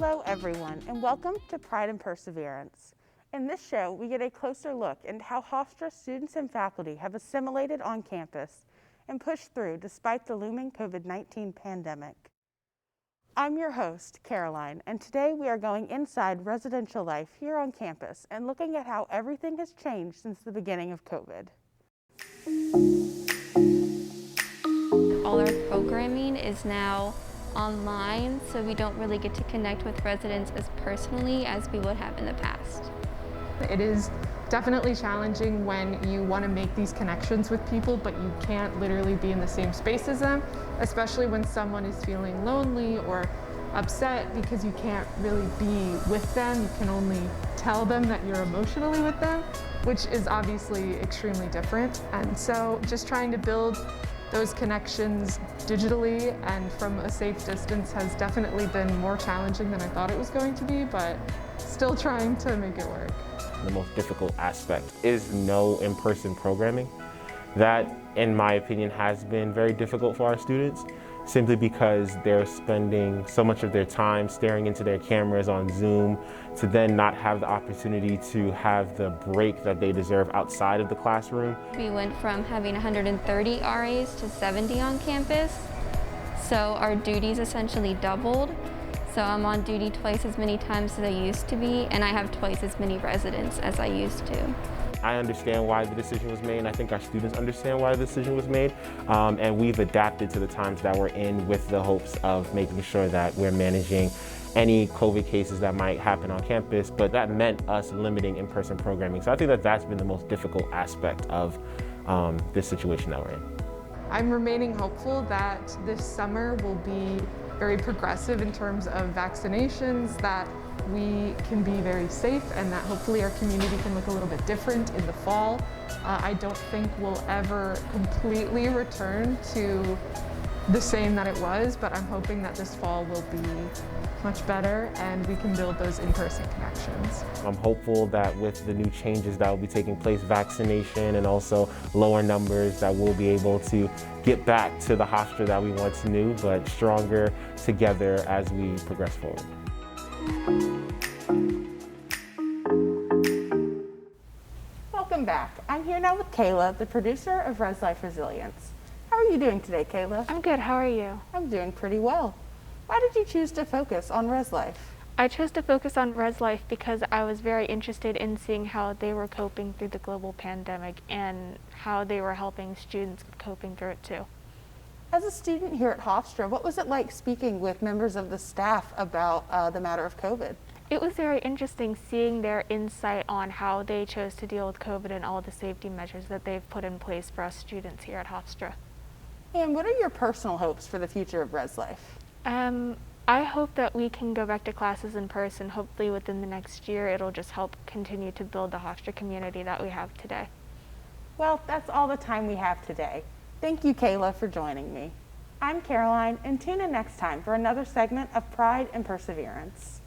Hello everyone, and welcome to Pride and Perseverance. In this show, we get a closer look into how Hofstra students and faculty have assimilated on campus and pushed through despite the looming COVID-19 pandemic. I'm your host, Caroline, and today we are going inside residential life here on campus and looking at how everything has changed since the beginning of COVID. All our programming is now online, so we don't really get to connect with residents as personally as we would have in the past. It is definitely challenging when you want to make these connections with people, but you can't literally be in the same space as them, especially when someone is feeling lonely or upset because you can't really be with them. You can only tell them that you're emotionally with them, which is obviously extremely different. And so just trying to build those connections digitally and from a safe distance has definitely been more challenging than I thought it was going to be, but still trying to make it work. The most difficult aspect is no in-person programming. That, in my opinion, has been very difficult for our students, simply because they're spending so much of their time staring into their cameras on Zoom to then not have the opportunity to have the break that they deserve outside of the classroom. We went from having 130 RAs to 70 on campus, so our duties essentially doubled. So I'm on duty twice as many times as I used to be, and I have twice as many residents as I used to. I understand why the decision was made, and I think our students understand why the decision was made, and we've adapted to the times that we're in with the hopes of making sure that we're managing any COVID cases that might happen on campus, but that meant us limiting in-person programming. So I think that that's been the most difficult aspect of this situation that we're in. I'm remaining hopeful that this summer will be very progressive in terms of vaccinations, that we can be very safe, and that hopefully our community can look a little bit different in the fall. I don't think we'll ever completely return to the same that it was, but I'm hoping that this fall will be much better and we can build those in-person connections. I'm hopeful that with the new changes that will be taking place, vaccination and also lower numbers, that we'll be able to get back to the Hofstra that we once knew, but stronger together as we progress forward. Welcome back. I'm here now with Kaylah, the producer of ResLife Resilience. How are you doing today, Kaylah? I'm good. How are you? I'm doing pretty well. Why did you choose to focus on ResLife? I chose to focus on ResLife because I was very interested in seeing how they were coping through the global pandemic and how they were helping students coping through it too. As a student here at Hofstra, what was it like speaking with members of the staff about the matter of COVID? It was very interesting seeing their insight on how they chose to deal with COVID and all the safety measures that they've put in place for us students here at Hofstra. And what are your personal hopes for the future of ResLife? I hope that we can go back to classes in person. Hopefully within the next year, it'll just help continue to build the Hofstra community that we have today. Well, that's all the time we have today. Thank you, Kaylah, for joining me. I'm Caroline, and tune in next time for another segment of Pride and Perseverance.